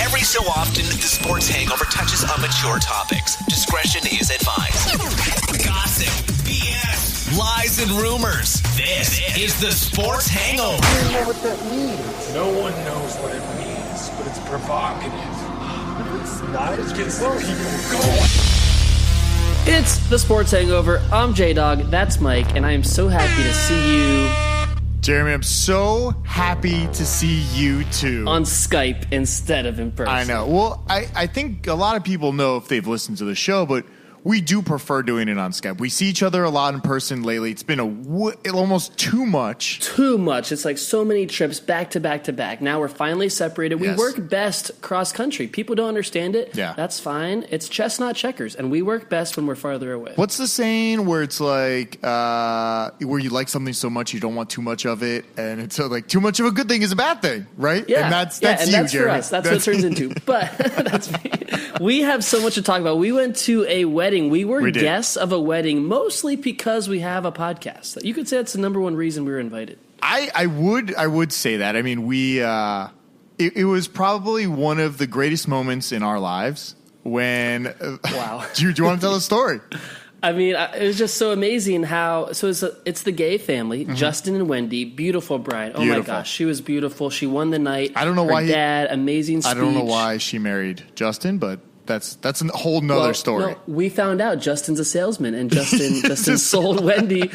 Every so often, the Sports Hangover touches on mature topics. Discretion is advised. Gossip, BS, lies, and rumors. This is the Sports Hangover. I don't know what that means. No one knows what it means, but it's provocative. It's not. It gets the people going. It's the Sports Hangover. I'm J-Dog. That's Mike, and I am so happy to see you Jeremy, I'm so happy to see you too. on Skype instead of in person. I know. Well, I think a lot of people know if they've listened to the show, but we do prefer doing it on Skype. We see each other a lot in person lately. It's been almost too much. Too much. It's like so many trips back to back to back. Now we're finally separated. We Yes. work best cross country. People don't understand it. Yeah. That's fine. It's chess, not checkers. And we work best when we're farther away. What's the saying where it's like, where you like something so much you don't want too much of it, and it's like too much of a good thing is a bad thing, right? Yeah, and that's and you, that's Jeremy. for us. That's what it turns into. But that's me. We have so much to talk about. We went to a wedding. We were did. guests of a wedding, mostly because we have a podcast. You could say that's the number one reason we were invited. I would say that. I mean, it was probably one of the greatest moments in our lives when. Wow. do you want to tell a story? I mean, it was just so amazing how. So it's the gay family, Justin and Wendy, beautiful bride. Oh my Beautiful. gosh, she was beautiful. She won the night. I don't know Her why dad, amazing speech. I don't know why she married Justin, but that's a whole nother story. No, we found out Justin's a salesman, and Justin sold Wendy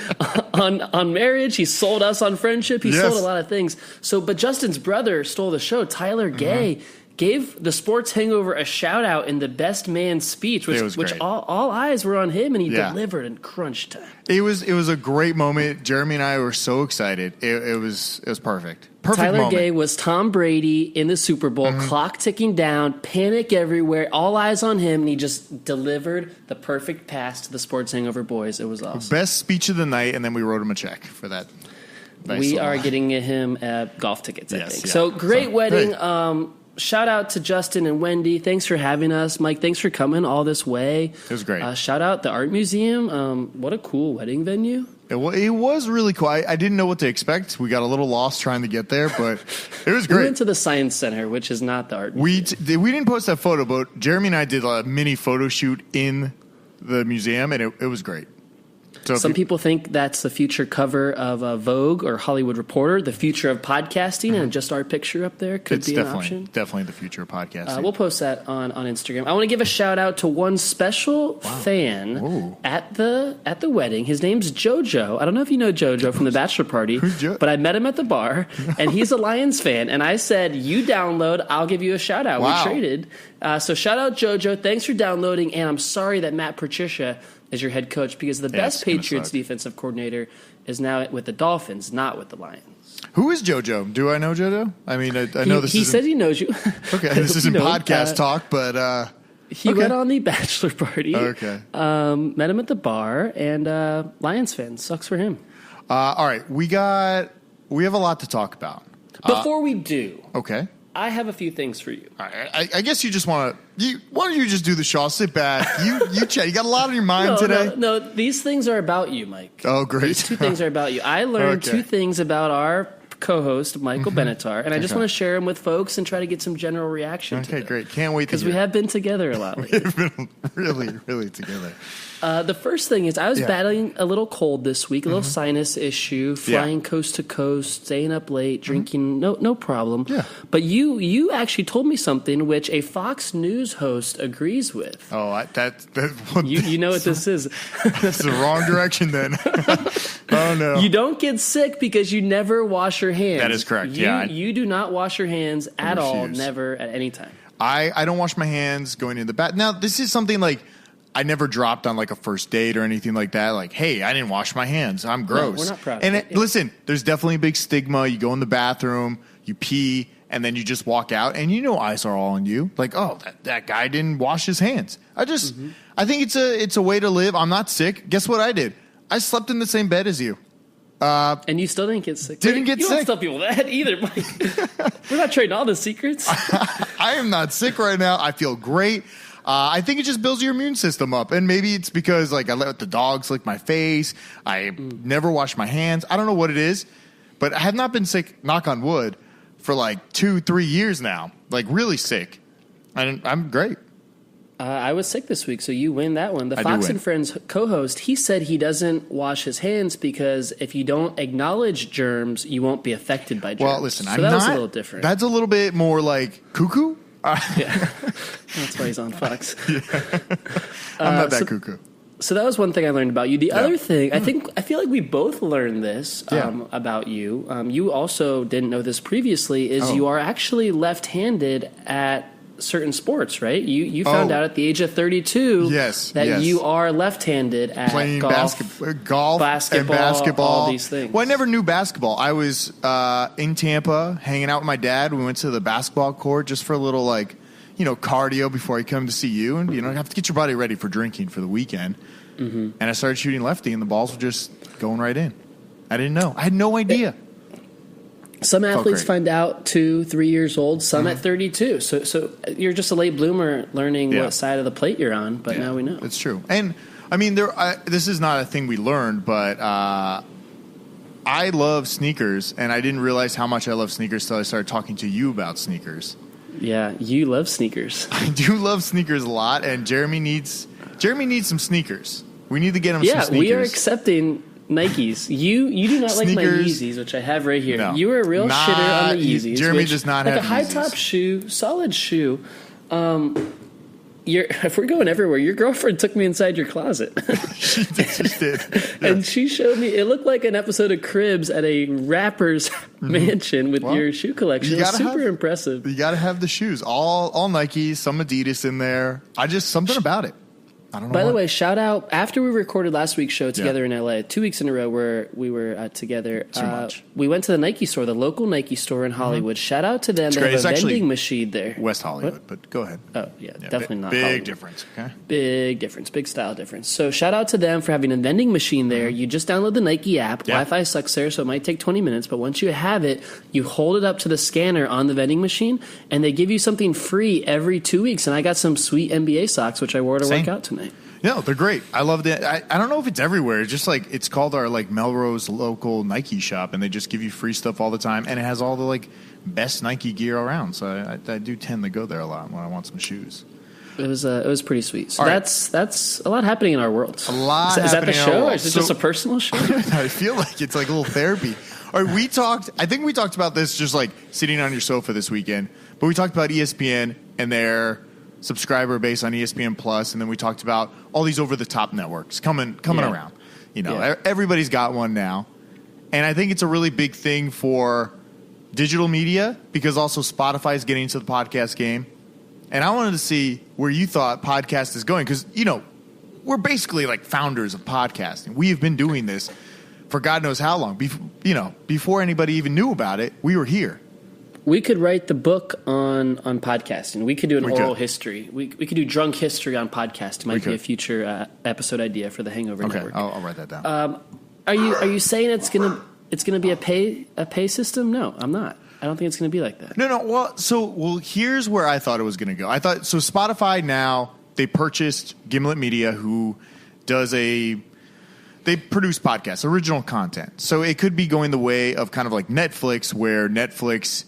on marriage. He sold us on friendship. He Yes. sold a lot of things. So, but Justin's brother stole the show. Tyler Gay gave the Sports Hangover a shout out in the best man speech, It was which great. all eyes were on him, and he Yeah. delivered in crunch time. It was a great moment. Jeremy and I were so excited. It was perfect. Perfect Tyler moment. Gay was Tom Brady in the Super Bowl, clock ticking down, panic everywhere, all eyes on him, and he just delivered the perfect pass to the Sports Hangover boys. It was awesome. Best speech of the night, and then we wrote him a check for that. Nice We little- are getting him golf tickets, I Yes, think. yeah. So great So, wedding. great. Shout out to Justin and Wendy. Thanks for having us. Mike, thanks for coming all this way. It was great. Shout out the Art Museum. What a cool wedding venue. It was really cool. I didn't know what to expect. We got a little lost trying to get there, but it was We great. went to the Science Center, which is not the Art Museum. We didn't post that photo, but Jeremy and I did a mini photo shoot in the museum, and it was great. So Some people think that's the future cover of Vogue or Hollywood Reporter, the future of podcasting, and just our picture up there could it's be an option. definitely the future of podcasting. We'll post that on Instagram. I want to give a shout out to one special fan Ooh. at the wedding. His name's JoJo. I don't know if you know JoJo from the bachelor party, Who's Jo- but I met him at the bar, and he's a Lions fan. And I said, "You download, I'll give you a shout out." Wow. We traded. So shout out JoJo. Thanks for downloading. And I'm sorry that Matt Patricia is your head coach because the best it's gonna Patriots suck. defensive coordinator is now with the Dolphins, not with the Lions. Who is JoJo? Do I know JoJo? I mean, I know this He isn't said he knows you. okay. This isn't You know, podcast talk, but He Okay. went on the bachelor party. Okay. Met him at the bar, and Lions fan. Sucks for him. all right. We have a lot to talk about. Before we do, Okay. I have a few things for you. All right. I guess you just want to. Why don't you just do the show? Sit back. You chat. You got a lot on your mind today. No, these things are about you, Mike. Oh, great. These two things are about you. I learned Okay. two things about our co-host, Michael Benatar, and I just Okay. want to share them with folks and try to get some general reaction to Okay, them. great. Can't wait to Because hear. we have been together a lot lately. We've been really together. The first thing is I was Yeah. battling a little cold this week, a little sinus issue, flying coast to coast, staying up late, drinking, no problem. Yeah. But you actually told me something which a Fox News host agrees with. Oh, that You know what this is. That's the wrong direction then. Oh no. You don't get sick because you never wash your hands. That is correct, You, yeah. You do not wash your hands at all, refuse. never, at any time. I don't wash my hands going into the bath. Now, this is something like I never dropped on like a first date or anything like that. Like, hey, I didn't wash my hands. I'm gross. we're not proud of And it, yeah. listen, there's definitely a big stigma. You go in the bathroom, you pee, and then you just walk out, and you know eyes are all on you. Like, oh, that guy didn't wash his hands. I think it's a way to live. I'm not sick. Guess what I did? I slept in the same bed as you. And you still didn't get sick. Didn't get you sick. don't tell people that either, Mike. We're not trading all the secrets. I am not sick right now. I feel great. I think it just builds your immune system up. And maybe it's because like I let the dogs lick my face. I never wash my hands. I don't know what it is, but I have not been sick, knock on wood, for like 2-3 years now. like really sick. I'm great. I was sick this week, so you win that one. The I do Fox win. and Friends co-host, he said he doesn't wash his hands because if you don't acknowledge germs, you won't be affected by germs. Well, listen, so I'm that not. was a little different. That's a little bit more like cuckoo. Yeah, that's why he's on Fox. I'm not that cuckoo. So that was one thing I learned about you. The other thing, I feel like we both learned this about you. You also didn't know this previously. Is you are actually left-handed at certain sports, right? You found out at the age of 32 that you are left-handed at playing golf, basketball, and basketball, all these things. Well, I never knew basketball. I was in Tampa hanging out with my dad. We went to the basketball court just for a little cardio before I come to see you, and you have to get your body ready for drinking for the weekend. Mm-hmm. And I started shooting lefty, and the balls were just going right in. I didn't know. I had no idea. Some athletes find out 2-3 years old, some at 32. So you're just a late bloomer learning what side of the plate you're on, but now we know. It's true. And, I mean, this is not a thing we learned, but I love sneakers, and I didn't realize how much I love sneakers until I started talking to you about sneakers. Yeah, you love sneakers. I do love sneakers a lot, and Jeremy needs some sneakers. We need to get him some sneakers. Yeah, we are accepting Nikes. You do not like my Yeezys, which I have right here. No, you are a real shitter on the Yeezys. Jeremy does not have a high Yeezys. top shoe, solid shoe. If we're going everywhere, your girlfriend took me inside your closet. She did. And she showed me, it looked like an episode of Cribs at a rapper's mansion with your shoe collection. It was super impressive. You got to have the shoes. All Nikes, some Adidas in there. Something about it. I don't know. By the way, shout out, after we recorded last week's show together in LA, 2 weeks in a row where we were together, we went to the Nike store, the local Nike store in Hollywood. Shout out to them. They have a vending machine there. West Hollywood, but go ahead. Oh, yeah, definitely not big Hollywood. Difference, okay? Big difference, big style difference. So shout out to them for having a vending machine there. You just download the Nike app. Wi-Fi sucks there, so it might take 20 minutes, but once you have it, you hold it up to the scanner on the vending machine, and they give you something free every 2 weeks. And I got some sweet NBA socks, which I wore to work out tonight. No, they're great. I love that. I don't know if it's everywhere. It's just it's called our Melrose local Nike shop, and they just give you free stuff all the time, and it has all the best Nike gear around. So I do tend to go there a lot when I want some shoes. It was pretty sweet. So that's a lot happening in our world. A lot. Is that the show, or is it just a personal show? I feel like it's like a little therapy. All right, I think we talked about this just sitting on your sofa this weekend, but we talked about ESPN and their subscriber base on ESPN Plus, and then we talked about all these over-the-top networks coming around. Everybody's got one now, and I think it's a really big thing for digital media because also Spotify is getting into the podcast game. And I wanted to see where you thought podcast is going because we're basically founders of podcasting. We have been doing this for God knows how long. Before anybody even knew about it, we were here. We could write the book on podcasting. We could do an oral history. We could do drunk history on podcasting. It might be a future episode idea for the Hangover Network. I'll write that down. Are you saying it's gonna be a pay system? No, I'm not. I don't think it's going to be like that. No. Well, here's where I thought it was going to go. I thought Spotify now they purchased Gimlet Media, who does they produce podcasts, original content. So it could be going the way of kind of like Netflix, where Netflix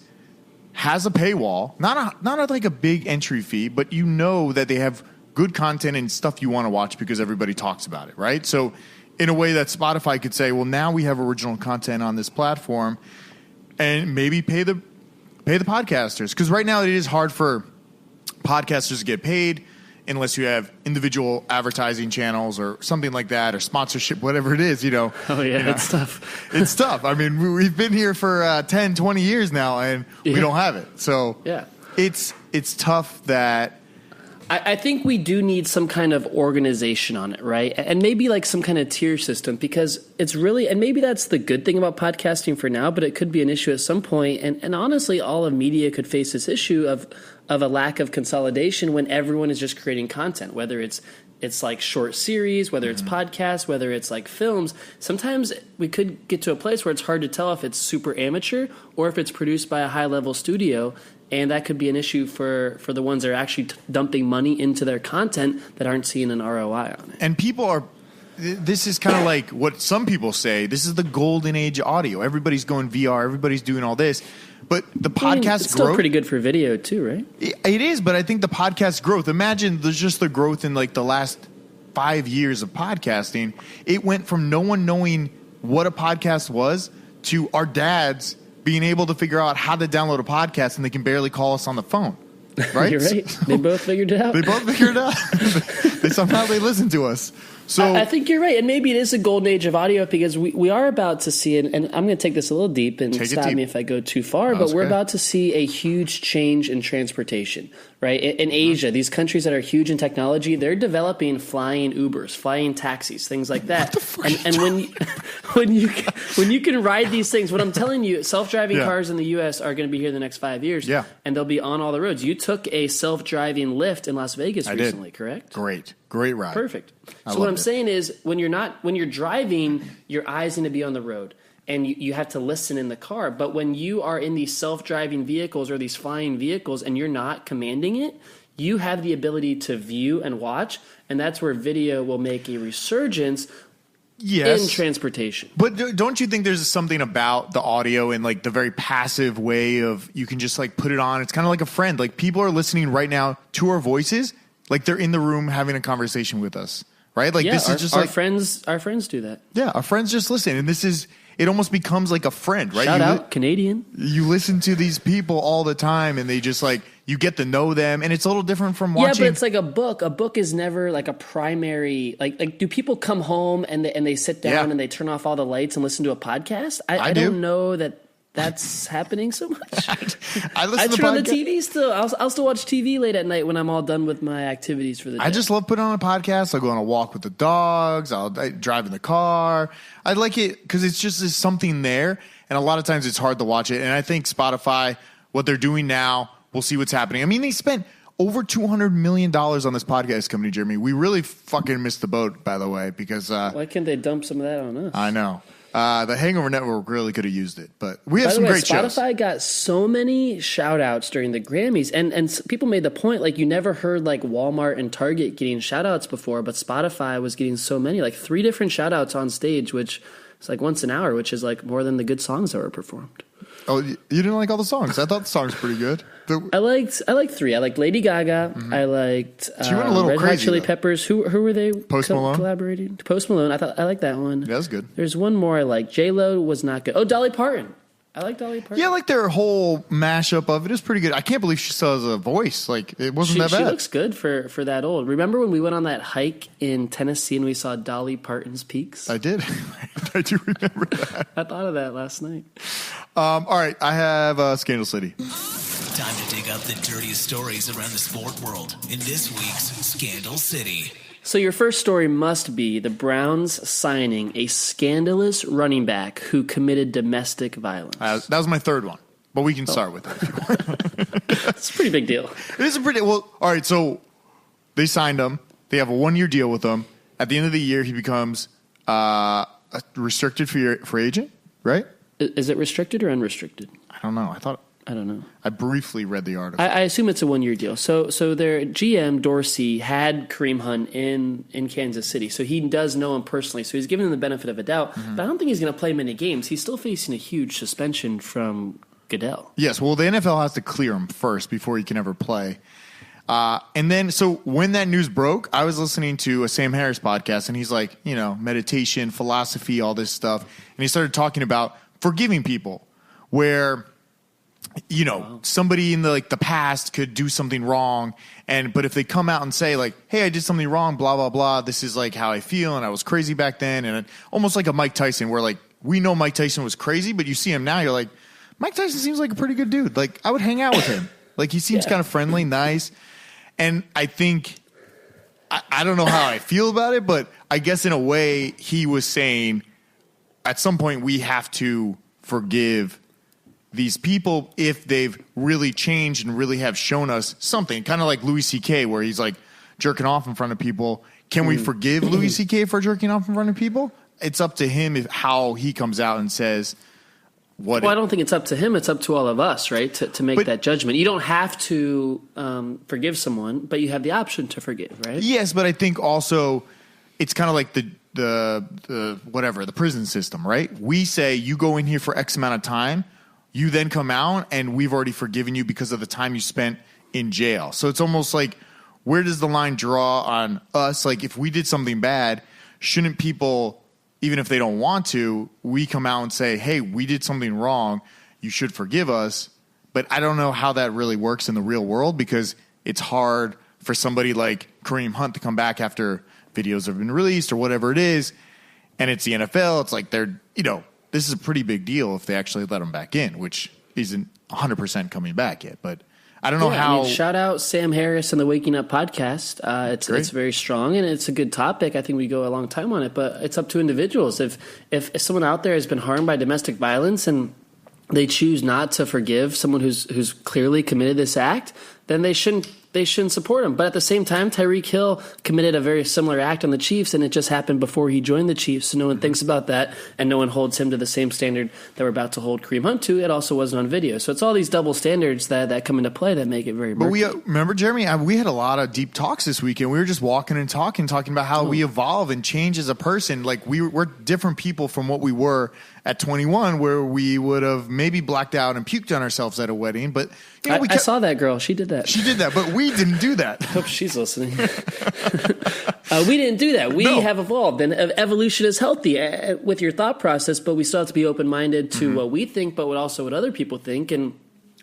has a paywall, not like a big entry fee, but that they have good content and stuff you want to watch because everybody talks about it, right? So in a way that Spotify could say, well, now we have original content on this platform, and maybe pay the podcasters, because right now it is hard for podcasters to get paid unless you have individual advertising channels or something like that, or sponsorship, whatever it is, Oh, yeah, it's tough. It's tough. I mean, we've been here for 10, 20 years now, and we don't have it. So it's tough that... I think we do need some kind of organization on it, right? And maybe like some kind of tier system, because it's really, and maybe that's the good thing about podcasting for now, but it could be an issue at some point. And honestly, all of media could face this issue of a lack of consolidation when everyone is just creating content, whether it's like short series, whether it's podcasts, whether it's like films. Sometimes we could get to a place where it's hard to tell if it's super amateur or if it's produced by a high-level studio. And that could be an issue for the ones that are actually dumping money into their content that aren't seeing an ROI on it. And people are this is kind of like what some people say. This is the golden age of audio. Everybody's going VR. Everybody's doing all this. But the podcast it's still growth, pretty good for video too, right? It is, but I think the podcast growth, imagine there's just the growth in like the last 5 years of podcasting. It went from no one knowing what a podcast was to our dads being able to figure out how to download a podcast, and they can barely call us on the phone. Right? You're right. They both figured it out. Somehow they listen to us. So I think you're right. And maybe it is a golden age of audio because we are about to see it. And I'm going to take this a little deep and stop me if I go too far. But we're about to see a huge change in transportation, right? In Asia, these countries that are huge in technology, they're developing flying Ubers, flying taxis, things like that. And when you can ride these things, what I'm telling you, self-driving cars in the U.S. are going to be here in the next 5 years. Yeah. And they'll be on all the roads. You took a self-driving Lyft in Las Vegas recently, correct? Great ride. Perfect. So what I'm saying is when you're driving, your eyes need to be on the road and you have to listen in the car. But when you are in these self-driving vehicles or these flying vehicles and you're not commanding it, you have the ability to view and watch. And that's where video will make a resurgence in transportation. But don't you think there's something about the audio and like the very passive way of you can just like put it on. It's kind of like a friend. Like people are listening right now to our voices. Like they're in the room having a conversation with us, right? Like this is just our like friends do that. Yeah, our friends just listen, and it almost becomes like a friend, right? Shout out Canadian. You listen to these people all the time, and they just like you get to know them, and it's a little different from watching. Yeah, but it's like a book. A book is never like a primary. Like do people come home and they sit down and they turn off all the lights and listen to a podcast? I don't know that. That's happening so much. I turn on the TV still. I'll still watch TV late at night when I'm all done with my activities for the day. I just love putting on a podcast. I'll go on a walk with the dogs. I drive in the car. I like it because it's just there's something there. And a lot of times it's hard to watch it. And I think Spotify, what they're doing now, we'll see what's happening. I mean, they spent over $200 million on this podcast company, Jeremy. We really fucking missed the boat, by the way, because why can't they dump some of that on us? I know. The Hangover Network really could have used it, but we have some great shows. Spotify got so many shout outs during the Grammys, and people made the point, like, you never heard like Walmart and Target getting shout outs before, but Spotify was getting so many, like 3 different shout outs on stage, which is like once an hour, which is like more than the good songs that were performed. Oh, you didn't like all the songs? I thought the songs were pretty good. I liked 3. I liked Lady Gaga. Mm-hmm. I liked she went a little Red crazy, Hot Chili though. Peppers. Who were they? Post Malone collaborating. Post Malone. I liked that one. Yeah, that's good. There's one more I like. J-Lo was not good. Oh, Dolly Parton. I like Dolly Parton. Yeah, like their whole mashup of it is pretty good. I can't believe she still has a voice. Like it wasn't that bad. She looks good for that old. Remember when we went on that hike in Tennessee and we saw Dolly Parton's peaks? I did. I do remember that. I thought of that last night. All right, I have Scandal City. Time to dig up the dirtiest stories around the sport world in this week's Scandal City. So your first story must be the Browns signing a scandalous running back who committed domestic violence. That was my third one, but we can start with it if you want. It's a pretty big deal. It is a pretty well. All right, so they signed him. They have a 1-year deal with him. At the end of the year, he becomes a restricted free agent, right? Is it restricted or unrestricted? I don't know. I don't know. I briefly read the article. I assume it's a 1-year deal. So their GM, Dorsey, had Kareem Hunt in Kansas City. So he does know him personally. So he's given him the benefit of a doubt. Mm-hmm. But I don't think he's going to play many games. He's still facing a huge suspension from Goodell. Yes. Well, the NFL has to clear him first before he can ever play. And then, so when that news broke, I was listening to a Sam Harris podcast, and he's like, meditation, philosophy, all this stuff. And he started talking about forgiving people where somebody in the past could do something wrong, but if they come out and say like, hey, I did something wrong, blah, blah, blah, this is like how I feel, and I was crazy back then, and almost like a Mike Tyson where like we know Mike Tyson was crazy, but you see him now, you're like, Mike Tyson seems like a pretty good dude. Like I would hang out with him. Like he seems kind of friendly, nice. And I think, I don't know how I feel about it, but I guess in a way he was saying at some point we have to forgive these people if they've really changed and really have shown us something. Kind of like Louis C.K. where he's like jerking off in front of people. Can we forgive Louis C.K. for jerking off in front of people? It's up to him how he comes out and says what. Well, I don't think it's up to him. It's up to all of us, right, to make that judgment. You don't have to forgive someone, but you have the option to forgive, right? Yes, but I think also it's kind of like the prison system, right? We say you go in here for X amount of time, you then come out, and we've already forgiven you because of the time you spent in jail. So it's almost like, where does the line draw on us? Like, if we did something bad, shouldn't people, even if they don't want to, we come out and say, hey, we did something wrong, you should forgive us. But I don't know how that really works in the real world, because it's hard for somebody like Kareem Hunt to come back after videos have been released or whatever it is, and it's the NFL. It's like this is a pretty big deal if they actually let him back in, which isn't 100% coming back yet. But I don't know how. I mean, shout out Sam Harris and the Waking Up podcast. It's very strong, and it's a good topic. I think we go a long time on it, but it's up to individuals. If someone out there has been harmed by domestic violence and they choose not to forgive someone who's clearly committed this act, then they shouldn't support him. But at the same time, Tyreek Hill committed a very similar act on the Chiefs, and it just happened before he joined the Chiefs. So no one thinks about that, and no one holds him to the same standard that we're about to hold Kareem Hunt to. It also wasn't on video. So it's all these double standards that come into play that make it very murky. But remember, Jeremy, we had a lot of deep talks this weekend. We were just walking and talking about how we evolve and change as a person. Like, we're different people from what we were at 21, where we would have maybe blacked out and puked on ourselves at a wedding. But I saw that girl. She did that. She did that, but we didn't do that. I hope she's listening. We didn't do that. We have evolved, and evolution is healthy with your thought process, but we still have to be open-minded to what we think, but also what other people think, and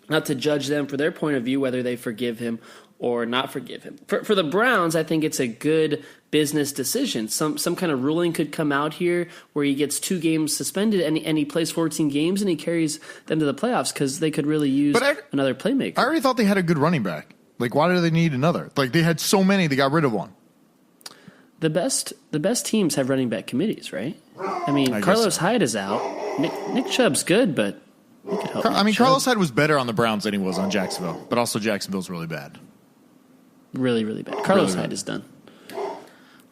not to judge them for their point of view, whether they forgive him or not forgive him. For the Browns, I think it's a good business decision. Some kind of ruling could come out here where he gets 2 games suspended and he plays 14 games and he carries them to the playoffs, because they could really use another playmaker. I already thought they had a good running back. Like, why do they need another? Like, they had so many, they got rid of one. The best teams have running back committees, right? I mean, Carlos Hyde is out. Nick Chubb's good, but he could help. Carlos Hyde was better on the Browns than he was on Jacksonville, but also Jacksonville's really bad. Really, really bad. Carlos Hyde is done.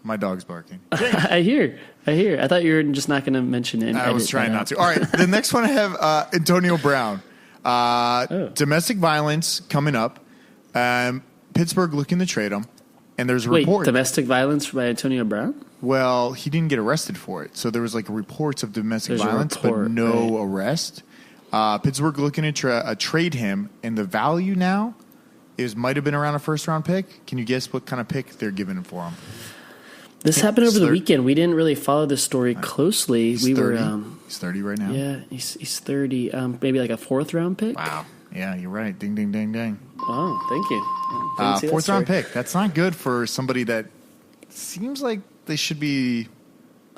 My dog's barking. I hear. I thought you were just not going to mention it. I was trying not to. All right, the next one I have Antonio Brown. Domestic violence coming up. Pittsburgh looking to trade him. And there's a report. Domestic violence by Antonio Brown? Well, he didn't get arrested for it. So there was like reports of domestic violence, but no arrest. Pittsburgh looking to trade him. And the value now might have been around a first-round pick. Can you guess what kind of pick they're giving him for him? This happened over the weekend. We didn't really follow this story closely. He's 30. He's 30 right now. Yeah, he's 30. Maybe like a 4th-round pick? Wow. Yeah, you're right. Ding, ding, ding, ding. Oh, thank you. 4th-round pick. That's not good for somebody that seems like they should be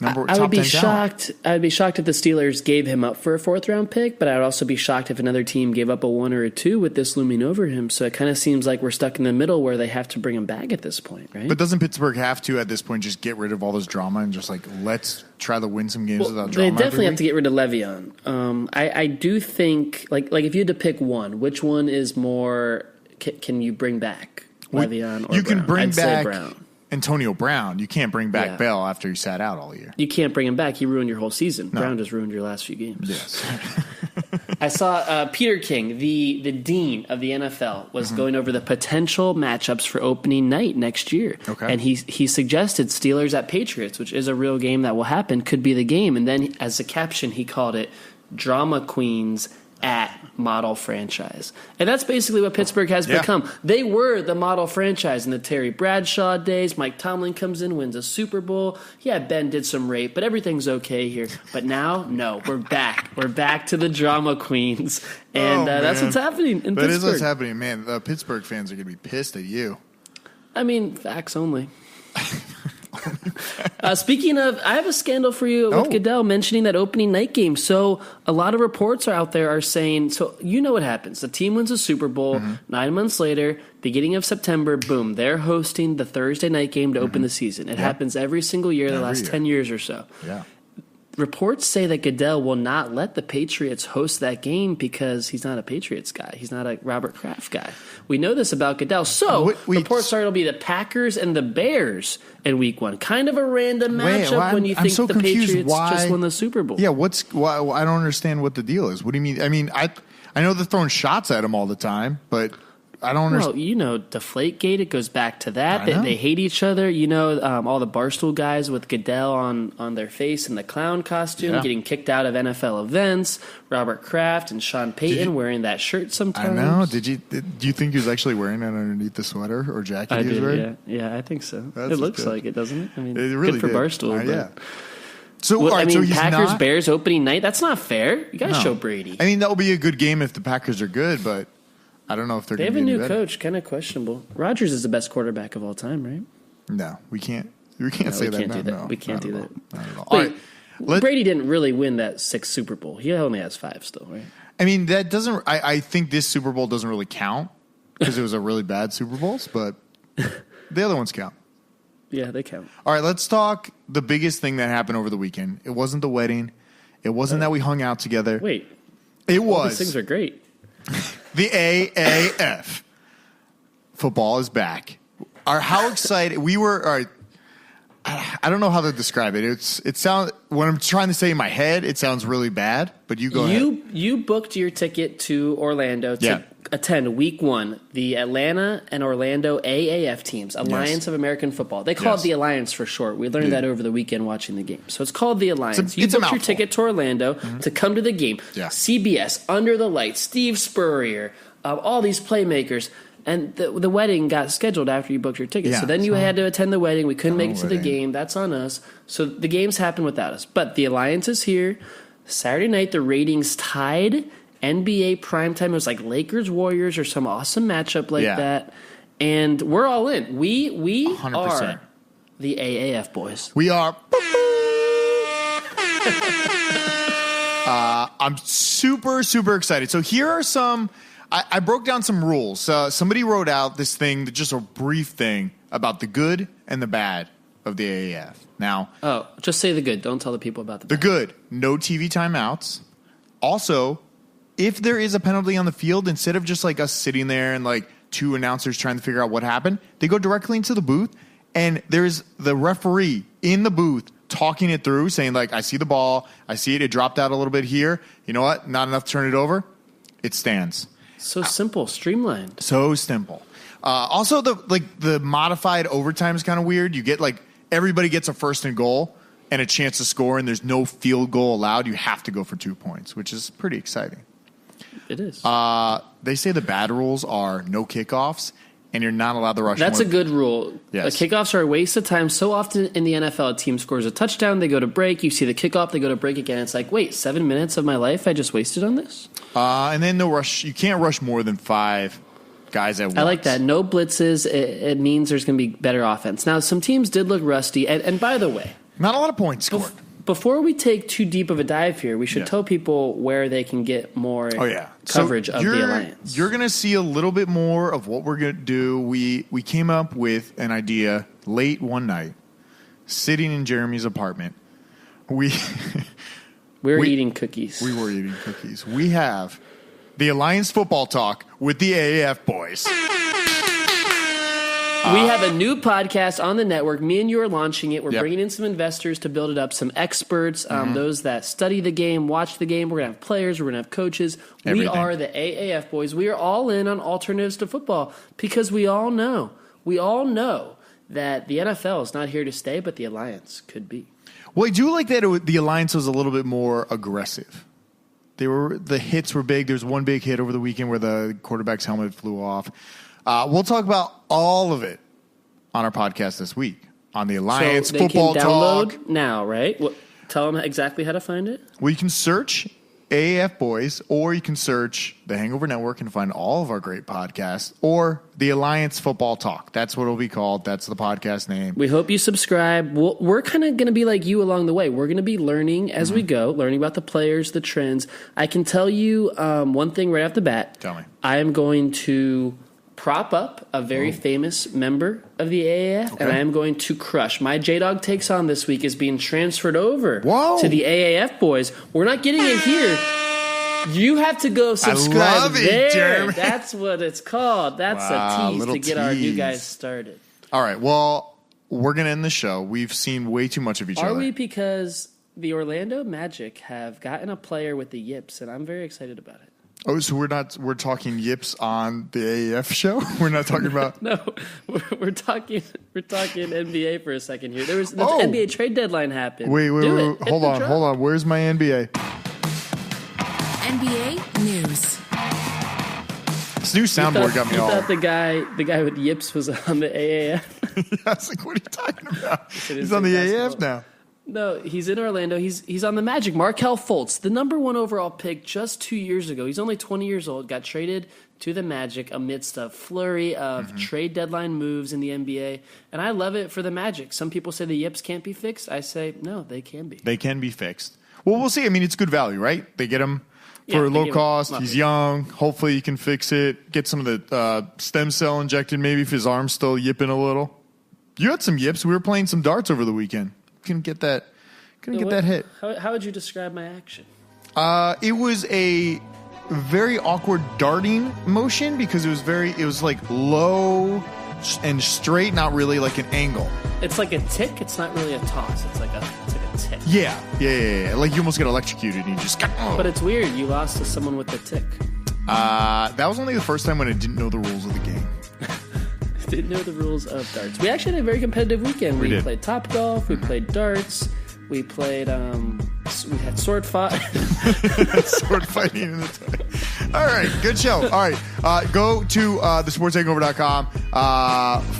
I would be shocked. I would be shocked if the Steelers gave him up for a 4th-round pick, but I would also be shocked if another team gave up a 1 or a 2 with this looming over him. So it kind of seems like we're stuck in the middle where they have to bring him back at this point, right? But doesn't Pittsburgh have to, at this point, just get rid of all this drama and just like, let's try to win some games without drama? They definitely have to get rid of Le'Veon. I do think, like if you had to pick one, which one is more? Can you bring back Le'Veon or you can Brown? bring I'd back say Brown. Antonio Brown. You can't bring back Bell after he sat out all year. You can't bring him back. He ruined your whole season. No. Brown just ruined your last few games. Yes. I saw Peter King, the dean of the NFL, was going over the potential matchups for opening night next year. Okay. And he suggested Steelers at Patriots, which is a real game that will happen, could be the game. And then as a caption, he called it Drama Queens at model franchise. And that's basically what Pittsburgh has become. They were the model franchise in the Terry Bradshaw days. Mike Tomlin comes in, wins a Super Bowl. Yeah, Ben did some rape, but everything's okay here. But now, no, we're back. We're back to the drama queens. And that's what's happening in Pittsburgh. That is what's happening, man. The Pittsburgh fans are going to be pissed at you. I mean, facts only. Speaking of, I have a scandal for you with Goodell mentioning that opening night game. So a lot of reports are out there are saying, so you know what happens. The team wins a Super Bowl. 9 months later, beginning of September, boom, they're hosting the Thursday night game to open the season. It happens every single year the last 10 years or so. Yeah. Reports say that Goodell will not let the Patriots host that game because he's not a Patriots guy. He's not a Robert Kraft guy. We know this about Goodell. So reports are it'll be the Packers and the Bears in Week 1. Kind of a random matchup when you think the Patriots just won the Super Bowl. Yeah, why I don't understand what the deal is. What do you mean? I mean, I know they're throwing shots at him all the time, but I don't understand. Well, Deflategate, it goes back to that. I know. They hate each other. All the Barstool guys with Goodell on their face in the clown costume, getting kicked out of NFL events. Robert Kraft and Sean Payton wearing that shirt sometimes. I know. Do you think he was actually wearing it underneath the sweater or jacket he was wearing? Yeah, I think so. That's it looks good. like it, doesn't it? I mean, It really good for did. Barstool. Yeah. But, So, well, all right, so he's Packers not. Bears opening night. That's not fair. You got to No. show Brady. I mean, that will be a good game if the Packers are good, but I don't know if they're They going have to a be new any better. coach, kind of questionable. Rodgers is the best quarterback of all time, right? No, we can't. We can't say we that. can't No, do that. no, We can't not do at that. all. Not at all. Wait, All right. Brady didn't really win that 6th Super Bowl. He only has 5 still, right? I mean, that doesn't. I think this Super Bowl doesn't really count because it was a really bad Super Bowls, but the other ones count. Yeah, they count. All right, let's talk the biggest thing that happened over the weekend. It wasn't the wedding. It wasn't that we hung out together. Wait, It all these was things are great. the AAF. Football is back. How excited we were. All right, I don't know how to describe it. It sounds when I'm trying to say in my head, it sounds really bad. But you go ahead. You booked your ticket to Orlando to attend Week 1, the Atlanta and Orlando AAF teams, Alliance of American Football. They call it the Alliance for short. We learned that over the weekend watching the game. So it's called the Alliance. You booked your ticket to Orlando to come to the game. Yeah. CBS, Under the Lights, Steve Spurrier, all these playmakers. And the wedding got scheduled after you booked your ticket. Yeah, so then you had to attend the wedding. We couldn't make it to the wedding. game. That's on us. So the games happened without us. But the Alliance is here. Saturday night, the ratings tied NBA primetime. It was like Lakers-Warriors or some awesome matchup like that. And we're all in. We 100%. are the AAF boys. We are. I'm super, super excited. So here are some. I broke down some rules. Somebody wrote out this thing, just a brief thing about the good and the bad of the AAF. Now, Just say the good. Don't tell the people about the the bad. good, no TV timeouts. Also, if there is a penalty on the field, instead of just like us sitting there and like two announcers trying to figure out what happened, they go directly into the booth, and there's the referee in the booth talking it through, saying like, I see the ball, I see it dropped out a little bit here. You know what? Not enough to turn it over. It stands. So simple, streamlined. So simple. Also, the modified overtime is kind of weird. You get like everybody gets a first and goal and a chance to score, and there's no field goal allowed. You have to go for 2 points, which is pretty exciting. It is. They say the bad rules are no kickoffs, and you're not allowed to rush. That's a good rule. Yes. Kickoffs are a waste of time. So often in the NFL, a team scores a touchdown, they go to break. You see the kickoff, they go to break again. It's like, wait, 7 minutes of my life I just wasted on this? And then no rush. You can't rush more than 5 guys at once. I like that. No blitzes. It means there's going to be better offense. Now, some teams did look rusty. And by the way, Not a lot of points scored. Before we take too deep of a dive here, we should tell people where they can get more coverage of the Alliance. You're going to see a little bit more of what we're going to do. We came up with an idea late one night, sitting in Jeremy's apartment. We were eating cookies. We were eating cookies. We have the Alliance Football Talk with the AAF boys. We have a new podcast on the network. Me and you are launching it. We're Yep. bringing in some investors to build it up, some experts, those that study the game, watch the game. We're going to have players. We're going to have coaches. Everything. We are the AAF boys. We are all in on alternatives to football because we all know that the NFL is not here to stay, but the Alliance could be. Well, I do like that the Alliance was a little bit more aggressive. The hits were big. There's one big hit over the weekend where the quarterback's helmet flew off. We'll talk about all of it on our podcast this week on the Alliance So they Football can download Talk. now, right? Tell them exactly how to find it. Well, you can search AAF Boys, or you can search the Hangover Network and find all of our great podcasts, or the Alliance Football Talk. That's what it'll be called. That's the podcast name. We hope you subscribe. We're kind of going to be like you along the way. We're going to be learning as we go, learning about the players, the trends. I can tell you one thing right off the bat. Tell me. I am going to prop up a very famous member of the AAF, and I am going to crush. My J-Dog Takes On this week is being transferred over to the AAF boys. We're not getting it here. You have to go subscribe love it, there. Jeremy. That's what it's called. That's a tease little to get our new tease. guys started. All right. Well, we're going to end the show. We've seen way too much of each other. Are we? Because the Orlando Magic have gotten a player with the yips, and I'm very excited about it. Oh, so we're talking yips on the AAF show? We're not talking about. No, we're talking NBA for a second here. The NBA trade deadline happened. Wait. Hold on. Where's my NBA? NBA news. This new soundboard got me all. I thought the guy with yips was on the AAF. Yeah, I was like, what are you talking about? He's on like the basketball. AAF now. No, he's in Orlando. He's on the Magic. Markelle Fultz, the number 1 overall pick just 2 years ago. He's only 20 years old. Got traded to the Magic amidst a flurry of trade deadline moves in the NBA. And I love it for the Magic. Some people say the yips can't be fixed. I say, no, they can be. They can be fixed. Well, we'll see. I mean, it's good value, right? They get him for low cost. He's young. Hopefully you can fix it. Get some of the stem cell injected maybe if his arm's still yipping a little. You had some yips. We were playing some darts over the weekend. Couldn't get that hit. How would you describe my action? It was a very awkward darting motion because it was like low and straight, not really like an angle. It's like a tick. It's not really a toss. It's like a tick. Yeah. Like you almost get electrocuted and you just got. But it's weird. You lost to someone with a tick. That was only the first time when I didn't know the rules of the game. Didn't know the rules of darts. We actually had a very competitive weekend. We played Topgolf. We played darts. We played. We had sword fight. Sword fighting in the time. All right, good show. All right, go to thesportshangover.com.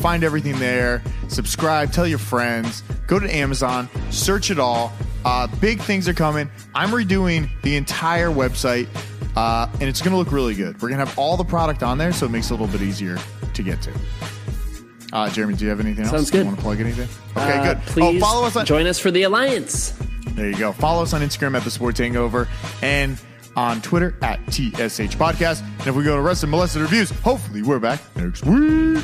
Find everything there. Subscribe. Tell your friends. Go to Amazon. Search it all. Big things are coming. I'm redoing the entire website, and it's going to look really good. We're going to have all the product on there, so it makes it a little bit easier to get to. Jeremy, do you have anything else? Sounds good. You want to plug anything? Okay, good. Please follow us join us for the Alliance. There you go. Follow us on Instagram at The Sports Hangover and on Twitter at TSH Podcast. And if we go to Arrested and Molested Reviews, hopefully we're back next week.